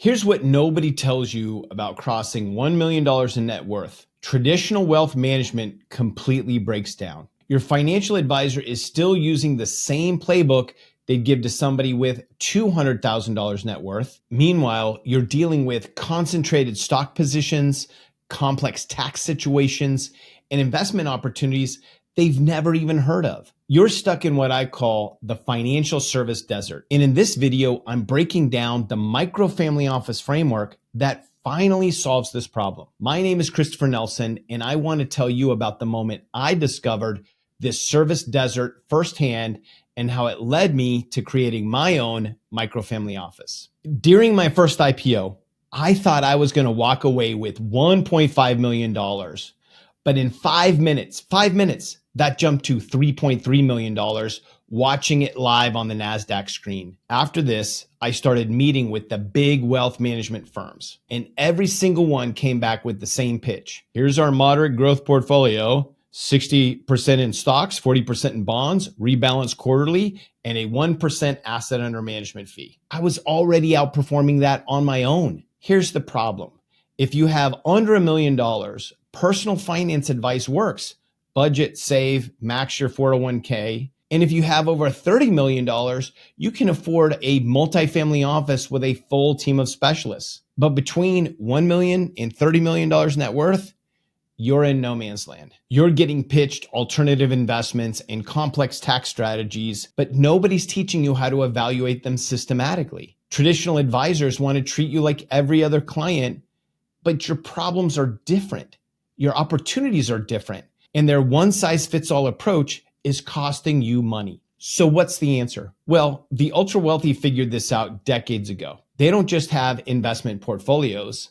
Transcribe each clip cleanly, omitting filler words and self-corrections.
Here's what nobody tells you about crossing $1 million in net worth. Traditional wealth management completely breaks down. Your financial advisor is still using the same playbook they'd give to somebody with $200,000 net worth. Meanwhile, you're dealing with concentrated stock positions, complex tax situations, and investment opportunities they've never even heard of. You're stuck in what I call the financial service desert. And in this video, I'm breaking down the micro-family office framework that finally solves this problem. My name is Christopher Nelson, and I want to tell you about the moment I discovered this service desert firsthand and how it led me to creating my own micro-family office. During my first IPO, I thought I was going to walk away with $1.5 million. But in 5 minutes, that jumped to $3.3 million watching it live on the NASDAQ screen. After this, I started meeting with the big wealth management firms, and every single one came back with the same pitch. Here's our moderate growth portfolio, 60% in stocks, 40% in bonds, rebalance quarterly, and a 1% asset under management fee. I was already outperforming that on my own. Here's the problem. If you have under $1 million, personal finance advice works. Budget, save, max your 401k. And if you have over $30 million, you can afford a multifamily office with a full team of specialists. But between $1 million and $30 million net worth, you're in no man's land. You're getting pitched alternative investments and complex tax strategies, but nobody's teaching you how to evaluate them systematically. Traditional advisors want to treat you like every other client, but your problems are different. Your opportunities are different, and their one-size-fits-all approach is costing you money. So what's the answer? Well, the ultra-wealthy figured this out decades ago. They don't just have investment portfolios.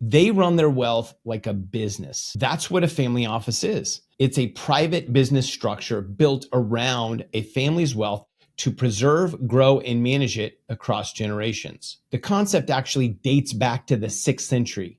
They run their wealth like a business. That's what a family office is. It's a private business structure built around a family's wealth to preserve, grow, and manage it across generations. The concept actually dates back to the 6th century,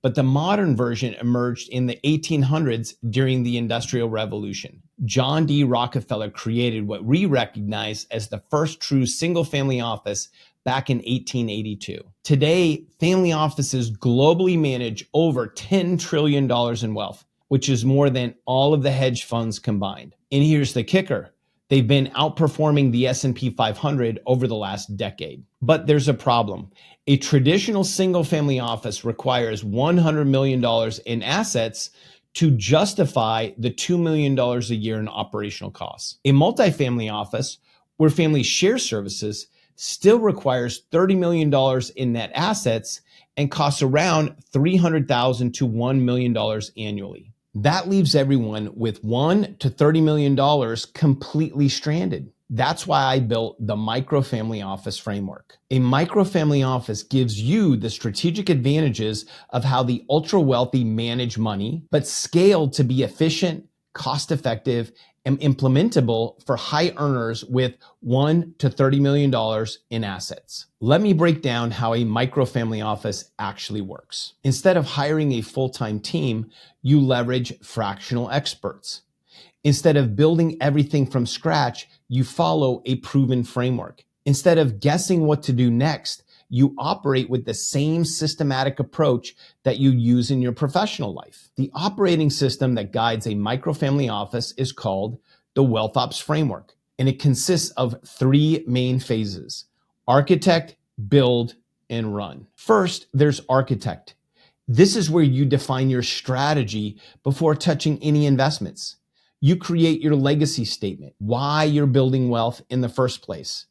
but the modern version emerged in the 1800s during the Industrial Revolution. John D. Rockefeller created what we recognize as the first true single-family office back in 1882. Today, family offices globally manage over $10 trillion in wealth, which is more than all of the hedge funds combined. And here's the kicker. They've been outperforming the S&P 500 over the last decade. But there's a problem. A traditional single-family office requires $100 million in assets to justify the $2 million a year in operational costs. A multifamily office, where families share services, still requires $30 million in net assets and costs around $300,000 to $1 million annually. That leaves everyone with $1 to $30 million completely stranded. That's why I built the micro-family office framework. A micro-family office gives you the strategic advantages of how the ultra-wealthy manage money, but scaled to be efficient, cost-effective, and implementable for high earners with $1 to $30 million in assets. Let me break down how a micro-family office actually works. Instead of hiring a full-time team, you leverage fractional experts. Instead of building everything from scratch, you follow a proven framework. Instead of guessing what to do next, you operate with the same systematic approach that you use in your professional life. The operating system that guides a micro-family office is called the WealthOps framework, and it consists of 3 main phases: architect, build, and run. First, there's architect. This is where you define your strategy before touching any investments. You create your legacy statement, why you're building wealth in the first place.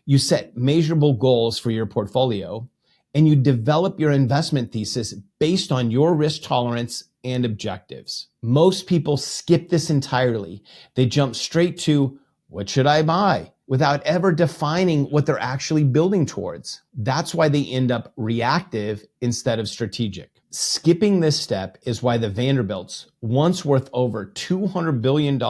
You set measurable goals for your portfolio, and you develop your investment thesis based on your risk tolerance and objectives. Most people skip this entirely. They jump straight to, what should I buy? Without ever defining what they're actually building towards. That's why they end up reactive instead of strategic. Skipping this step is why the Vanderbilts, once worth over $200 billion,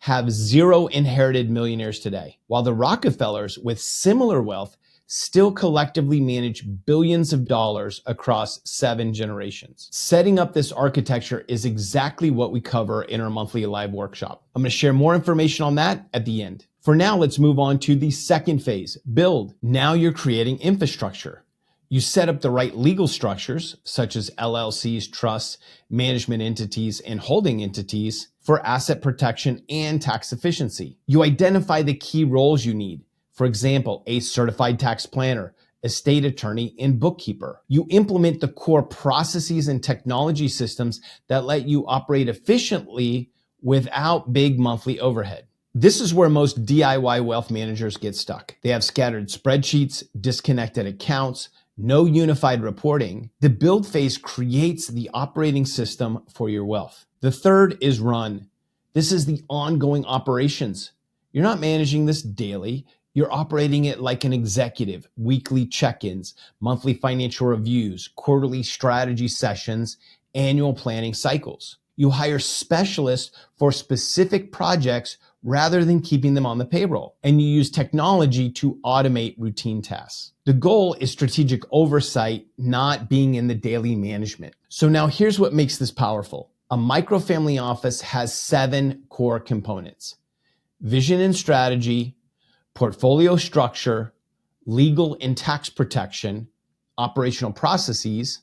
have 0 inherited millionaires today, while the Rockefellers with similar wealth still collectively manage billions of dollars across 7 generations. Setting up this architecture is exactly what we cover in our monthly live workshop. I'm going to share more information on that at the end. For now, let's move on to the second phase, build. Now you're creating infrastructure. You set up the right legal structures, such as LLCs, trusts, management entities, and holding entities for asset protection and tax efficiency. You identify the key roles you need. For example, a certified tax planner, estate attorney, and bookkeeper. You implement the core processes and technology systems that let you operate efficiently without big monthly overhead. This is where most DIY wealth managers get stuck. They have scattered spreadsheets, disconnected accounts, no unified reporting. The build phase creates the operating system for your wealth. The third is run. This is the ongoing operations. You're not managing this daily. You're operating it like an executive, weekly check-ins, monthly financial reviews, quarterly strategy sessions, annual planning cycles. You hire specialists for specific projects rather than keeping them on the payroll. And you use technology to automate routine tasks. The goal is strategic oversight, not being in the daily management. So now here's what makes this powerful. A microfamily office has 7 core components: vision and strategy, portfolio structure, legal and tax protection, operational processes,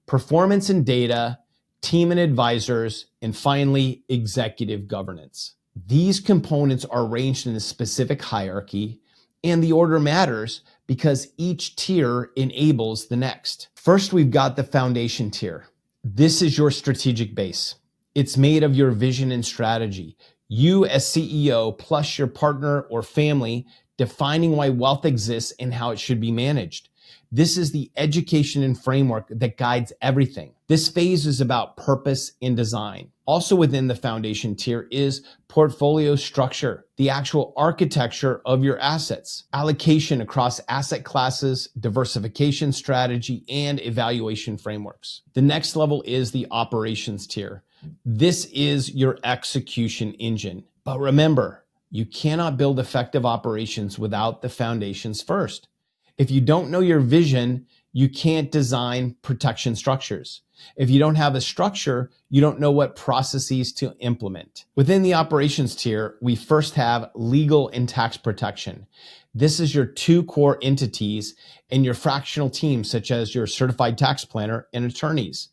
performance and data, team and advisors, and finally, executive governance. These components are arranged in a specific hierarchy, and the order matters because each tier enables the next. First, we've got the foundation tier. This is your strategic base. It's made of your vision and strategy. You as CEO plus your partner or family defining why wealth exists and how it should be managed. This is the education and framework that guides everything. This phase is about purpose and design. Also within the foundation tier is portfolio structure, the actual architecture of your assets, allocation across asset classes, diversification strategy, and evaluation frameworks. The next level is the operations tier. This is your execution engine. But remember, you cannot build effective operations without the foundations first. If you don't know your vision, you can't design protection structures. If you don't have a structure, you don't know what processes to implement. Within the operations tier, we first have legal and tax protection. This is your 2 core entities and your fractional teams, such as your certified tax planner and attorneys.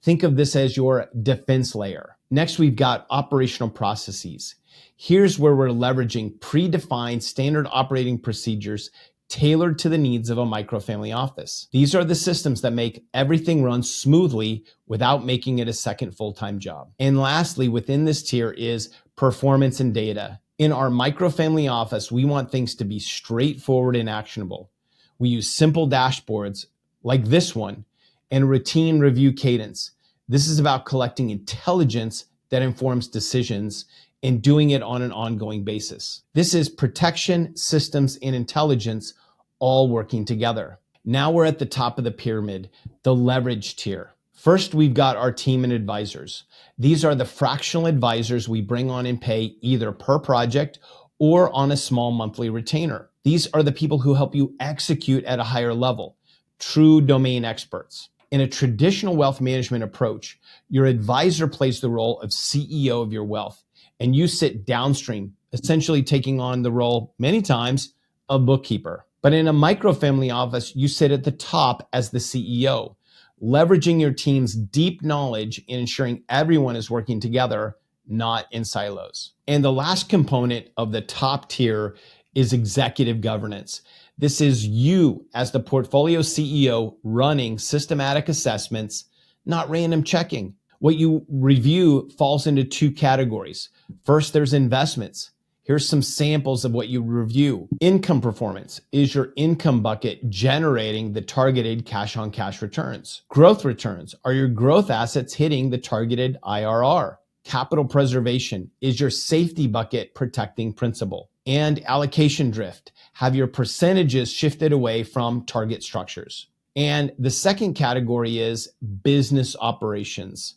Think of this as your defense layer. Next, we've got operational processes. Here's where we're leveraging predefined standard operating procedures tailored to the needs of a microfamily office. These are the systems that make everything run smoothly without making it a second full-time job. And lastly, within this tier is performance and data. In our microfamily office, we want things to be straightforward and actionable. We use simple dashboards like this one and routine review cadence. This is about collecting intelligence that informs decisions and doing it on an ongoing basis. This is protection, systems, and intelligence all working together. Now we're at the top of the pyramid, the leverage tier. First, we've got our team and advisors. These are the fractional advisors we bring on and pay either per project or on a small monthly retainer. These are the people who help you execute at a higher level, true domain experts. In a traditional wealth management approach, your advisor plays the role of CEO of your wealth, and you sit downstream, essentially taking on the role, many times, of bookkeeper. But in a microfamily office, you sit at the top as the CEO, leveraging your team's deep knowledge and ensuring everyone is working together, not in silos. And the last component of the top tier is executive governance. This is you as the portfolio CEO running systematic assessments, not random checking. What you review falls into 2 categories. First, there's investments. Here's some samples of what you review. Income performance. Is your income bucket generating the targeted cash-on-cash returns? Growth returns. Are your growth assets hitting the targeted IRR? Capital preservation. Is your safety bucket protecting principal? And allocation drift. Have your percentages shifted away from target structures? And the second category is business operations.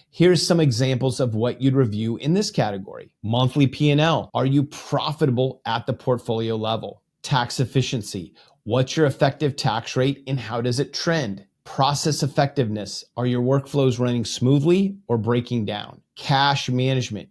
Here's some examples of what you'd review in this category. Monthly P&L. Are you profitable at the portfolio level? Tax efficiency. What's your effective tax rate and how does it trend? Process effectiveness. Are your workflows running smoothly or breaking down? Cash management.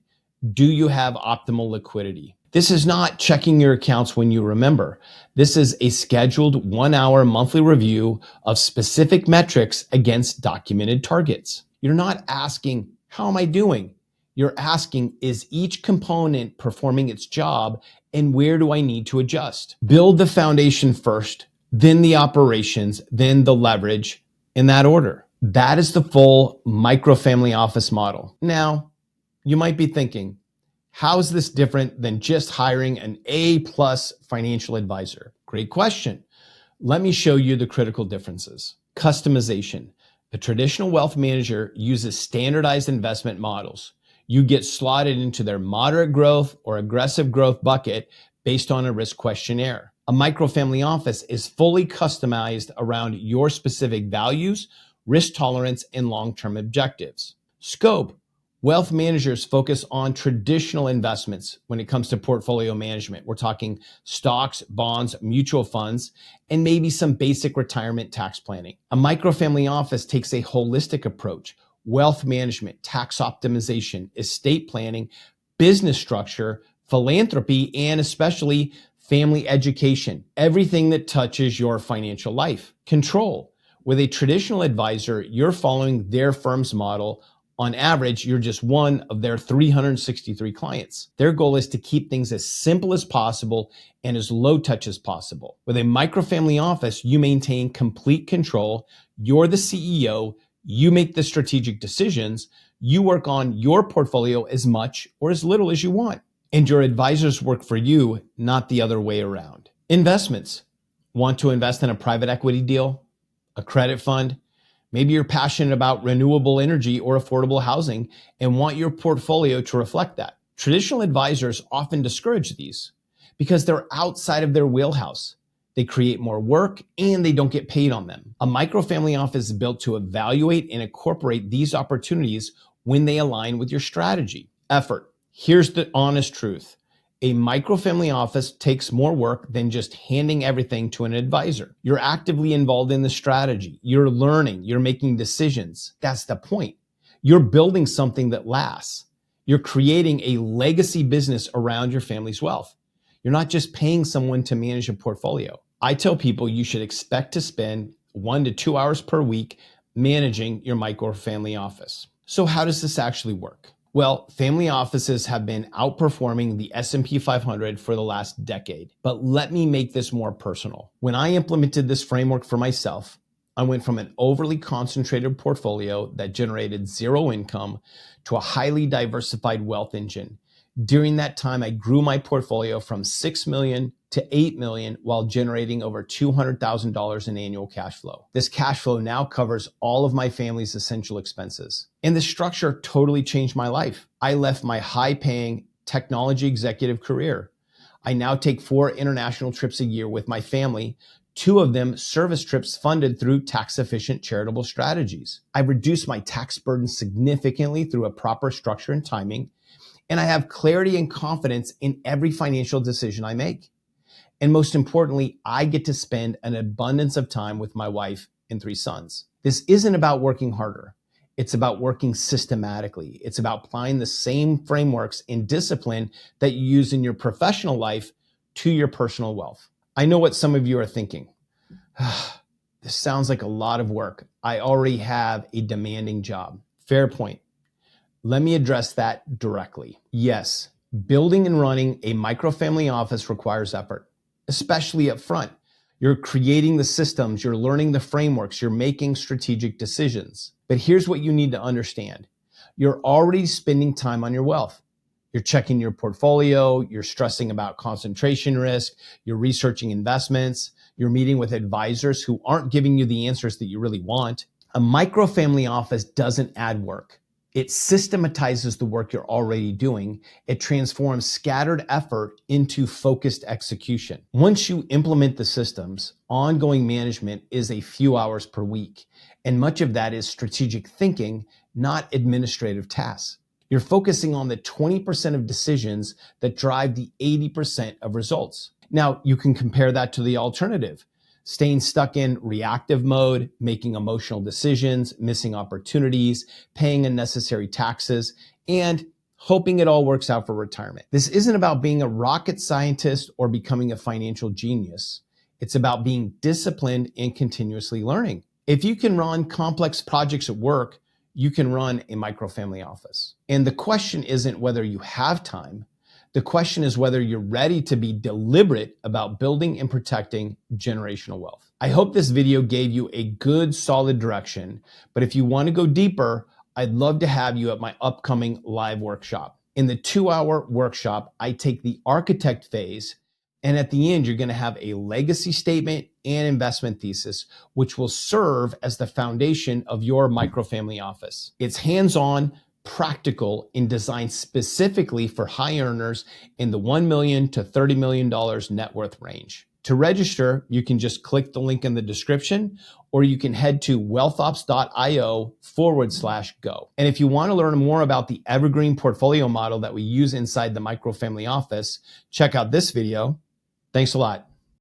Do you have optimal liquidity? This is not checking your accounts when you remember. This is a scheduled 1-hour monthly review of specific metrics against documented targets. You're not asking, how am I doing? You're asking, is each component performing its job and where do I need to adjust? Build the foundation first, then the operations, then the leverage, in that order. That is the full microfamily office model. Now, you might be thinking, how is this different than just hiring an A-plus financial advisor? Great question. Let me show you the critical differences. Customization. A traditional wealth manager uses standardized investment models. You get slotted into their moderate growth or aggressive growth bucket based on a risk questionnaire. A microfamily office is fully customized around your specific values, risk tolerance, and long-term objectives. Scope. Wealth managers focus on traditional investments when it comes to portfolio management. We're talking stocks, bonds, mutual funds, and maybe some basic retirement tax planning. A microfamily office takes a holistic approach: wealth management, tax optimization, estate planning, business structure, philanthropy, and especially family education. Everything that touches your financial life. Control. With a traditional advisor, you're following their firm's model. On average, you're just one of their 363 clients. Their goal is to keep things as simple as possible and as low touch as possible. With a microfamily office, you maintain complete control. You're the CEO. You make the strategic decisions. You work on your portfolio as much or as little as you want. And your advisors work for you, not the other way around. Investments. Want to invest in a private equity deal, a credit fund? Maybe you're passionate about renewable energy or affordable housing and want your portfolio to reflect that. Traditional advisors often discourage these because they're outside of their wheelhouse. They create more work and they don't get paid on them. A microfamily office is built to evaluate and incorporate these opportunities when they align with your strategy. Effort. Here's the honest truth. A microfamily office takes more work than just handing everything to an advisor. You're actively involved in the strategy. You're learning. You're making decisions. That's the point. You're building something that lasts. You're creating a legacy business around your family's wealth. You're not just paying someone to manage a portfolio. I tell people you should expect to spend 1 to 2 hours per week managing your microfamily office. So how does this actually work? Well, family offices have been outperforming the S&P 500 for the last decade. But let me make this more personal. When I implemented this framework for myself, I went from an overly concentrated portfolio that generated zero income to a highly diversified wealth engine. During that time, I grew my portfolio from 6 million to 8 million while generating over $200,000 in annual cash flow. This cash flow now covers all of my family's essential expenses. And the structure totally changed my life. I left my high-paying technology executive career. I now take 4 international trips a year with my family, 2 of them service trips funded through tax-efficient charitable strategies. I've reduced my tax burden significantly through a proper structure and timing, and I have clarity and confidence in every financial decision I make. And most importantly, I get to spend an abundance of time with my wife and 3 sons. This isn't about working harder. It's about working systematically. It's about applying the same frameworks and discipline that you use in your professional life to your personal wealth. I know what some of you are thinking. This sounds like a lot of work. I already have a demanding job. Fair point. Let me address that directly. Yes, building and running a microfamily office requires effort, especially up front. You're creating the systems, you're learning the frameworks, you're making strategic decisions. But here's what you need to understand. You're already spending time on your wealth. You're checking your portfolio, you're stressing about concentration risk, you're researching investments, you're meeting with advisors who aren't giving you the answers that you really want. A microfamily office doesn't add work. It systematizes the work you're already doing. It transforms scattered effort into focused execution. Once you implement the systems, ongoing management is a few hours per week, and much of that is strategic thinking, not administrative tasks. You're focusing on the 20% of decisions that drive the 80% of results. Now, you can compare that to the alternative. Staying stuck in reactive mode, making emotional decisions, missing opportunities, paying unnecessary taxes, and hoping it all works out for retirement. This isn't about being a rocket scientist or becoming a financial genius. It's about being disciplined and continuously learning. If you can run complex projects at work, you can run a microfamily office. And the question isn't whether you have time. The question is whether you're ready to be deliberate about building and protecting generational wealth. I hope this video gave you a good, solid direction, but if you want to go deeper, I'd love to have you at my upcoming live workshop. In the 2-hour workshop, I take the architect phase, and at the end, you're going to have a legacy statement and investment thesis, which will serve as the foundation of your microfamily office. It's hands-on, practical, and designed specifically for high earners in the $1 million to $30 million net worth range. To register, you can just click the link in the description, or you can head to wealthops.io/go. And if you want to learn more about the evergreen portfolio model that we use inside the microfamily office, check out this video. Thanks a lot.